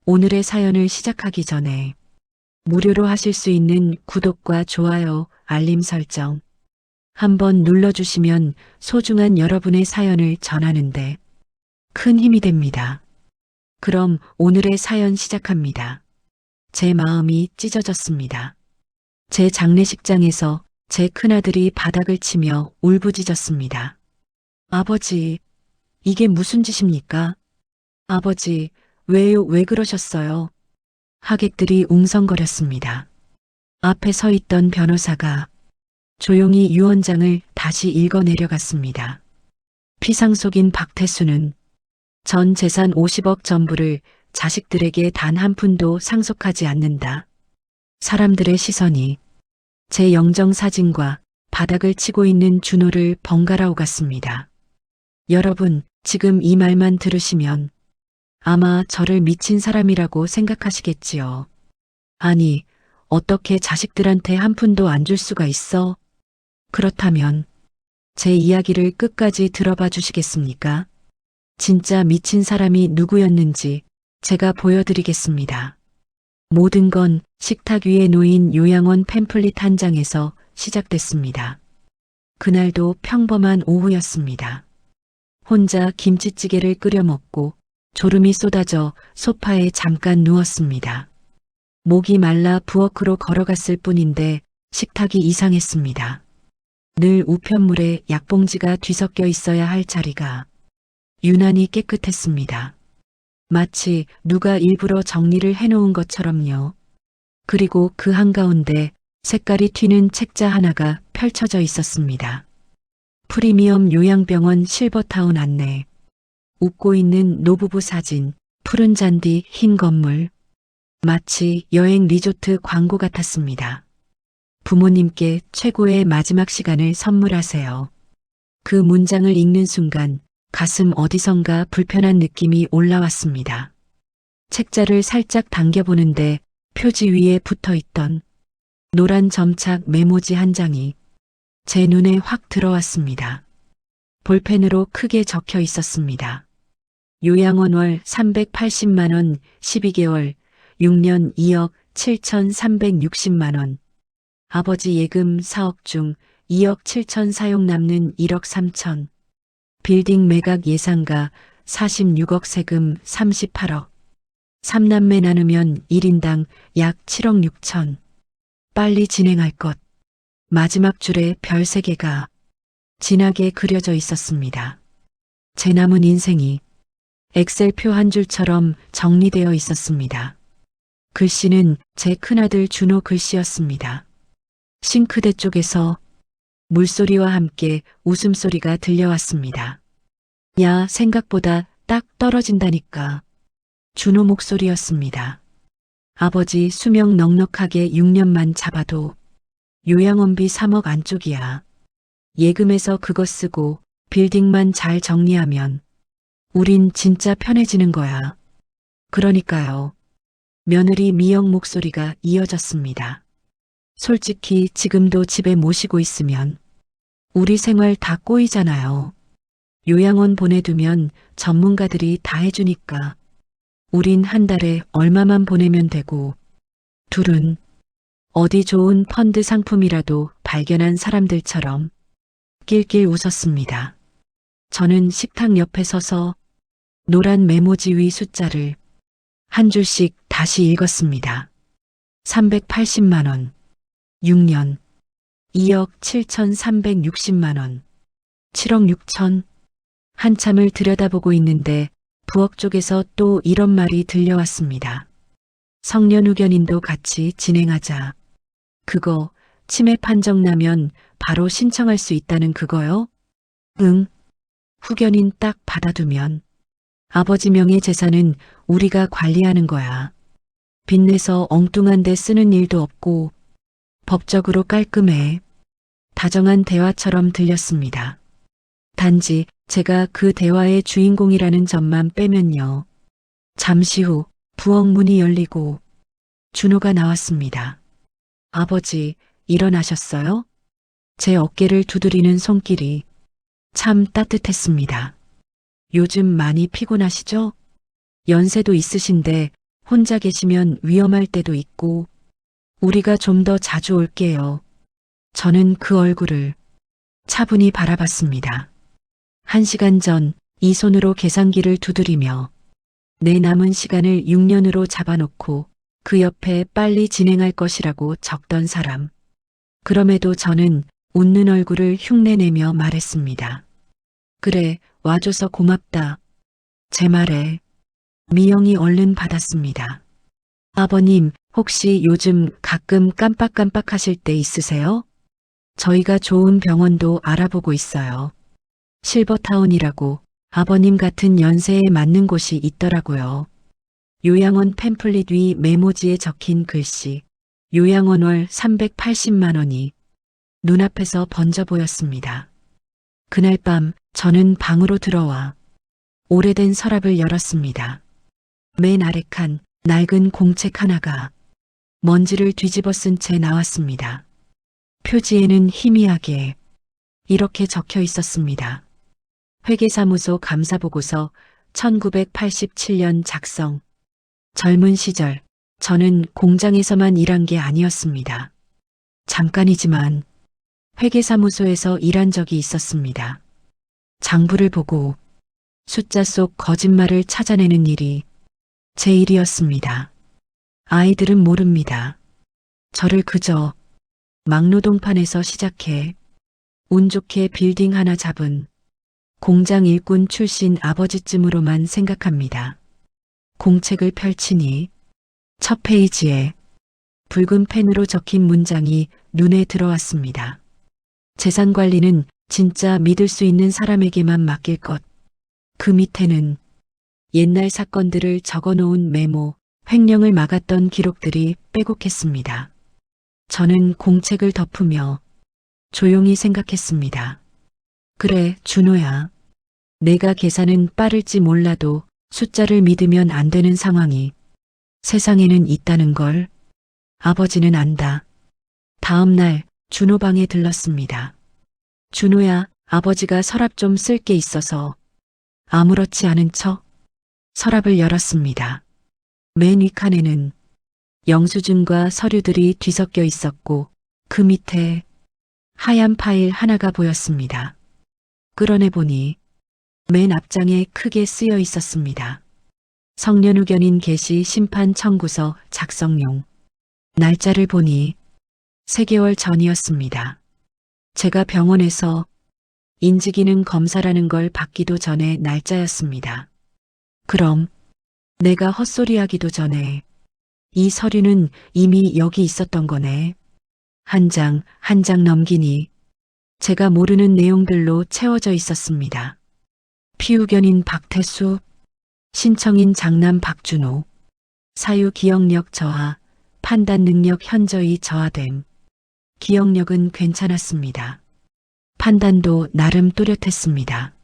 오늘의 사연을 시작하기 전에 무료로 하실 수 있는 구독과 좋아요, 알림 설정 한번 눌러주시면 소중한 여러분의 사연을 전하는데 큰 힘이 됩니다. 그럼 오늘의 사연 시작합니다. 제 마음이 찢어졌습니다. 제 장례식장에서 제 큰아들이 바닥을 치며 울부짖었습니다. 아버지, 이게 무슨 짓입니까? 아버지, 왜요, 왜 그러셨어요? 하객들이 웅성거렸습니다. 앞에 서 있던 변호사가 조용히 유언장을 다시 읽어 내려갔습니다. 피상 속인 박태수는 전 재산 50억 전부를 자식들에게 단 한 푼도 상속하지 않는다. 사람들의 시선이 제 영정 사진과 바닥을 치고 있는 준호를 번갈아 오갔습니다. 여러분, 지금 이 말만 들으시면 아마 저를 미친 사람이라고 생각하시겠지요. 아니, 어떻게 자식들한테 한 푼도 안 줄 수가 있어? 그렇다면 제 이야기를 끝까지 들어봐 주시겠습니까? 진짜 미친 사람이 누구였는지 제가 보여드리겠습니다. 모든 건 식탁 위에 놓인 요양원 팸플릿 한 장에서 시작됐습니다. 그날도 평범한 오후였습니다. 혼자 김치찌개를 끓여 먹고 졸음이 쏟아져 소파에 잠깐 누웠습니다. 목이 말라 부엌으로 걸어갔을 뿐인데 식탁이 이상했습니다. 늘 우편물에 약봉지가 뒤섞여 있어야 할 자리가 유난히 깨끗했습니다. 마치 누가 일부러 정리를 해놓은 것처럼요. 그리고 그 한가운데 색깔이 튀는 책자 하나가 펼쳐져 있었습니다. 프리미엄 요양병원 실버타운 안내. 웃고 있는 노부부 사진, 푸른 잔디, 흰 건물. 마치 여행 리조트 광고 같았습니다. 부모님께 최고의 마지막 시간을 선물하세요. 그 문장을 읽는 순간 가슴 어디선가 불편한 느낌이 올라왔습니다. 책자를 살짝 당겨보는데 표지 위에 붙어있던 노란 점착 메모지 한 장이 제 눈에 확 들어왔습니다. 볼펜으로 크게 적혀 있었습니다. 요양원 월 380만 원, 12개월, 6년 2억 7,360만 원. 아버지 예금 4억 중 2억 7천 사용 남는 1억 3천. 빌딩 매각 예상가 46억 세금 38억. 3남매 나누면 1인당 약 7억 6천. 빨리 진행할 것. 마지막 줄에 별 3개가 진하게 그려져 있었습니다. 제 남은 인생이 엑셀표 한 줄처럼 정리되어 있었습니다. 글씨는 제 큰아들 준호 글씨였습니다. 싱크대 쪽에서 물소리와 함께 웃음소리가 들려왔습니다. 야, 생각보다 딱 떨어진다니까. 준호 목소리였습니다. 아버지 수명 넉넉하게 6년만 잡아도 요양원비 3억 안쪽이야. 예금에서 그거 쓰고 빌딩만 잘 정리하면 우린 진짜 편해지는 거야. 그러니까요. 며느리 미영 목소리가 이어졌습니다. 솔직히 지금도 집에 모시고 있으면 우리 생활 다 꼬이잖아요. 요양원 보내두면 전문가들이 다 해주니까 우린 한 달에 얼마만 보내면 되고 둘은 어디 좋은 펀드 상품이라도 발견한 사람들처럼 낄낄 웃었습니다. 저는 식탁 옆에 서서 노란 메모지 위 숫자를 한 줄씩 다시 읽었습니다. 380만 원, 6년, 2억 7,360만 원, 7억 6천. 한참을 들여다보고 있는데 부엌 쪽에서 또 이런 말이 들려왔습니다. 성년 후견인도 같이 진행하자. 그거 치매 판정 나면 바로 신청할 수 있다는 그거요? 응. 후견인 딱 받아두면 아버지 명의 재산은 우리가 관리하는 거야. 빚내서 엉뚱한 데 쓰는 일도 없고 법적으로 깔끔해. 다정한 대화처럼 들렸습니다. 단지 제가 그 대화의 주인공이라는 점만 빼면요. 잠시 후 부엌 문이 열리고 준호가 나왔습니다. 아버지, 일어나셨어요? 제 어깨를 두드리는 손길이 참 따뜻했습니다. 요즘 많이 피곤하시죠? 연세도 있으신데 혼자 계시면 위험할 때도 있고 우리가 좀 더 자주 올게요. 저는 그 얼굴을 차분히 바라봤습니다. 1시간 전 이 손으로 계산기를 두드리며 내 남은 시간을 6년으로 잡아놓고 그 옆에 빨리 진행할 것이라고 적던 사람. 그럼에도 저는 웃는 얼굴을 흉내내며 말했습니다. 그래, 와줘서 고맙다. 제 말에 미영이 얼른 받았습니다. 아버님, 혹시 요즘 가끔 깜빡깜빡하실 때 있으세요? 저희가 좋은 병원도 알아보고 있어요. 실버타운이라고 아버님 같은 연세에 맞는 곳이 있더라고요. 요양원 팸플릿 위 메모지에 적힌 글씨. 요양원 월 380만 원이 눈앞에서 번져 보였습니다. 그날 밤 저는 방으로 들어와 오래된 서랍을 열었습니다. 맨 아래 칸 낡은 공책 하나가 먼지를 뒤집어 쓴 채 나왔습니다. 표지에는 희미하게 이렇게 적혀 있었습니다. 회계사무소 감사보고서 1987년 작성. 젊은 시절 저는 공장에서만 일한 게 아니었습니다. 잠깐이지만 회계사무소에서 일한 적이 있었습니다. 장부를 보고 숫자 속 거짓말을 찾아내는 일이 제 일이었습니다. 아이들은 모릅니다. 저를 그저 막노동판에서 시작해 운 좋게 빌딩 하나 잡은 공장 일꾼 출신 아버지쯤으로만 생각합니다. 공책을 펼치니 첫 페이지에 붉은 펜으로 적힌 문장이 눈에 들어왔습니다. 재산 관리는 진짜 믿을 수 있는 사람에게만 맡길 것. 그 밑에는 옛날 사건들을 적어놓은 메모, 횡령을 막았던 기록들이 빼곡했습니다. 저는 공책을 덮으며 조용히 생각했습니다. 그래, 준호야. 내가 계산은 빠를지 몰라도 숫자를 믿으면 안 되는 상황이 세상에는 있다는 걸 아버지는 안다. 다음 날 준호 방에 들렀습니다. 준호야, 아버지가 서랍 좀 쓸 게 있어서. 아무렇지 않은 척 서랍을 열었습니다. 맨 윗칸에는 영수증과 서류들이 뒤섞여 있었고 그 밑에 하얀 파일 하나가 보였습니다. 끌어내보니 맨 앞장에 크게 쓰여 있었습니다. 성년후견인 개시 심판 청구서 작성용. 날짜를 보니 3개월 전이었습니다. 제가 병원에서 인지기능 검사라는 걸 받기도 전에 날짜였습니다. 그럼 내가 헛소리하기도 전에 이 서류는 이미 여기 있었던 거네. 한 장 한 장 넘기니 제가 모르는 내용들로 채워져 있었습니다. 피후견인 박태수, 신청인 장남 박준호, 사유 기억력 저하, 판단 능력 현저히 저하됨. 기억력은 괜찮았습니다. 판단도 나름 또렷했습니다.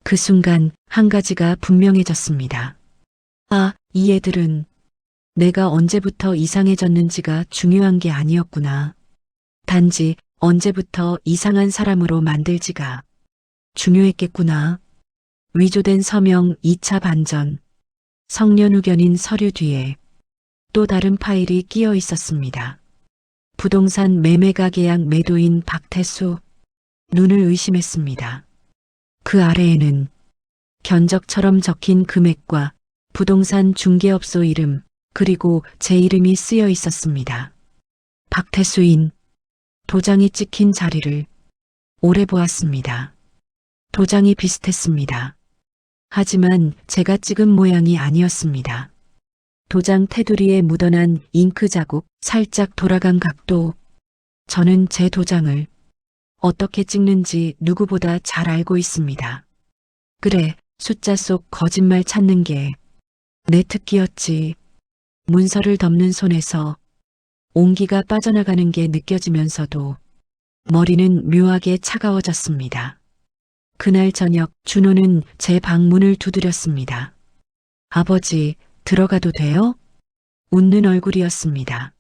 그 순간 한 가지가 분명해졌습니다. 아, 이 애들은 내가 언제부터 이상해졌는지가 중요한 게 아니었구나. 단지 언제부터 이상한 사람으로 만들지가 중요했겠구나. 위조된 서명 2차 반전, 성년후견인 서류 뒤에 또 다른 파일이 끼어 있었습니다. 부동산 매매가 계약 매도인 박태수. 눈을 의심했습니다. 그 아래에는 견적처럼 적힌 금액과 부동산 중개업소 이름 그리고 제 이름이 쓰여 있었습니다. 박태수인. 도장이 찍힌 자리를 오래 보았습니다. 도장이 비슷했습니다. 하지만 제가 찍은 모양이 아니었습니다. 도장 테두리에 묻어난 잉크 자국, 살짝 돌아간 각도. 저는 제 도장을 어떻게 찍는지 누구보다 잘 알고 있습니다. 그래, 숫자 속 거짓말 찾는 게 내 특기였지. 문서를 덮는 손에서 온기가 빠져나가는 게 느껴지면서도 머리는 묘하게 차가워졌습니다. 그날 저녁 준호는 제 방문을 두드렸습니다. 아버지, 들어가도 돼요? 웃는 얼굴이었습니다.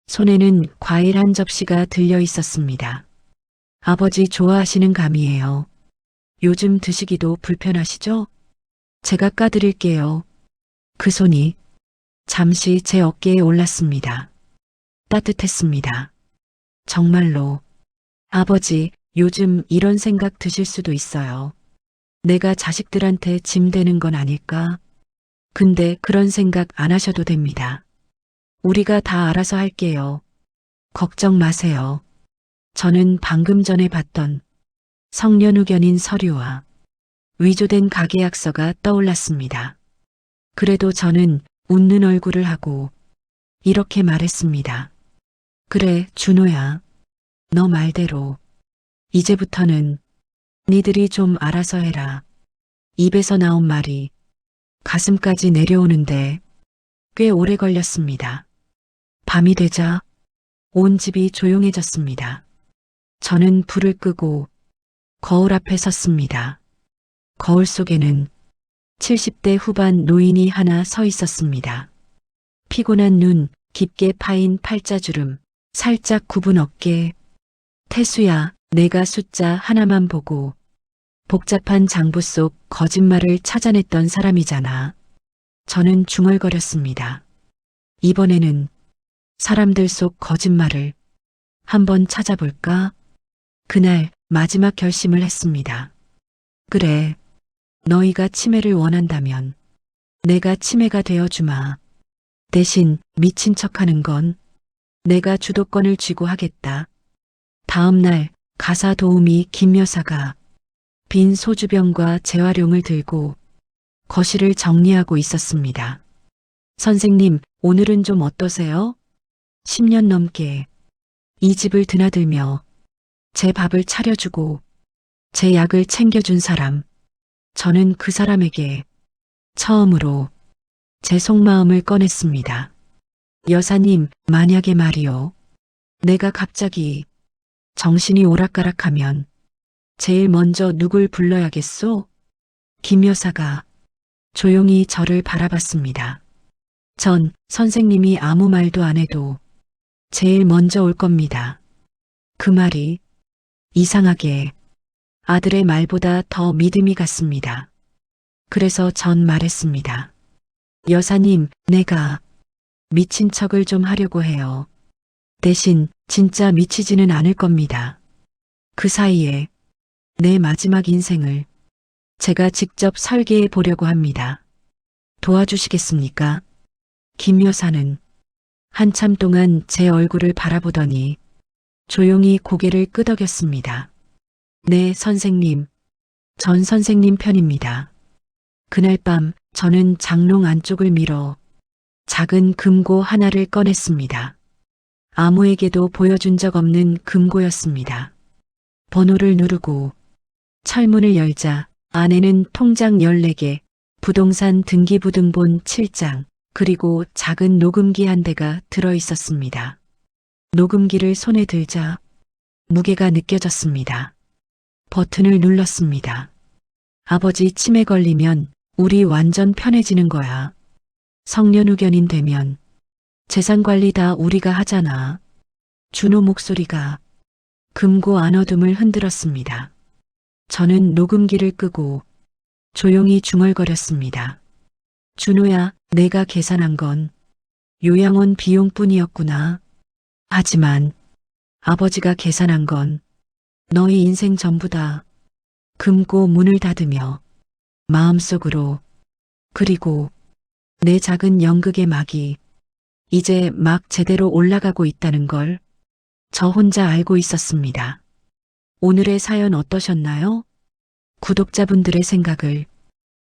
손에는 과일 한 접시가 들려 있었습니다. 아버지 좋아하시는 감이에요. 요즘 드시기도 불편하시죠? 제가 까드릴게요. 그 손이 잠시 제 어깨에 올랐습니다. 따뜻했습니다. 정말로. 아버지, 요즘 이런 생각 드실 수도 있어요. 내가 자식들한테 짐 되는 건 아닐까? 근데 그런 생각 안 하셔도 됩니다. 우리가 다 알아서 할게요. 걱정 마세요. 저는 방금 전에 봤던 성년후견인 서류와 위조된 가계약서가 떠올랐습니다. 그래도 저는 웃는 얼굴을 하고 이렇게 말했습니다. 그래, 준호야. 너 말대로 이제부터는 니들이 좀 알아서 해라. 입에서 나온 말이 가슴까지 내려오는데 꽤 오래 걸렸습니다. 밤이 되자 온 집이 조용해졌습니다. 저는 불을 끄고 거울 앞에 섰습니다. 거울 속에는 70대 후반 노인이 하나 서 있었습니다. 피곤한 눈, 깊게 파인 팔자주름, 살짝 굽은 어깨. 태수야, 내가 숫자 하나만 보고 복잡한 장부 속 거짓말을 찾아냈던 사람이잖아. 저는 중얼거렸습니다. 이번에는 사람들 속 거짓말을 한번 찾아볼까? 그날 마지막 결심을 했습니다. 그래, 너희가 치매를 원한다면 내가 치매가 되어주마. 대신 미친 척하는 건 내가 주도권을 쥐고 하겠다. 다음 날 가사 도우미 김 여사가 빈 소주병과 재활용을 들고 거실을 정리하고 있었습니다. 선생님, 오늘은 좀 어떠세요? 10년 넘게 이 집을 드나들며 제 밥을 차려주고 제 약을 챙겨준 사람, 저는 그 사람에게 처음으로 제 속마음을 꺼냈습니다. 여사님, 만약에 말이요. 내가 갑자기 정신이 오락가락하면 제일 먼저 누굴 불러야겠소? 김 여사가 조용히 저를 바라봤습니다. 전 선생님이 아무 말도 안 해도 제일 먼저 올 겁니다. 그 말이 이상하게 아들의 말보다 더 믿음이 갔습니다. 그래서 전 말했습니다. 여사님, 내가 미친 척을 좀 하려고 해요. 대신 진짜 미치지는 않을 겁니다. 그 사이에 내 마지막 인생을 제가 직접 설계해 보려고 합니다. 도와주시겠습니까? 김 여사는 한참 동안 제 얼굴을 바라보더니 조용히 고개를 끄덕였습니다. 네, 선생님. 전 선생님 편입니다. 그날 밤 저는 장롱 안쪽을 밀어 작은 금고 하나를 꺼냈습니다. 아무에게도 보여준 적 없는 금고였습니다. 번호를 누르고 철문을 열자 안에는 통장 14개, 부동산 등기부등본 7장, 그리고 작은 녹음기 한 대가 들어 있었습니다. 녹음기를 손에 들자 무게가 느껴졌습니다. 버튼을 눌렀습니다. 아버지 치매 걸리면 우리 완전 편해지는 거야. 성년후견인 되면 재산 관리 다 우리가 하잖아. 준호 목소리가 금고 안어둠을 흔들었습니다. 저는 녹음기를 끄고 조용히 중얼거렸습니다. 준호야, 내가 계산한 건 요양원 비용뿐이었구나. 하지만 아버지가 계산한 건 너희 인생 전부다. 금고 문을 닫으며 마음속으로, 그리고 내 작은 연극의 막이 이제 막 제대로 올라가고 있다는 걸 저 혼자 알고 있었습니다. 오늘의 사연 어떠셨나요? 구독자분들의 생각을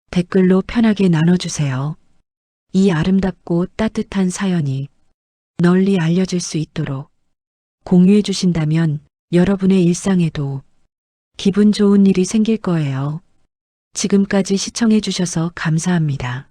댓글로 편하게 나눠주세요. 이 아름답고 따뜻한 사연이 널리 알려질 수 있도록 공유해 주신다면 여러분의 일상에도 기분 좋은 일이 생길 거예요. 지금까지 시청해 주셔서 감사합니다.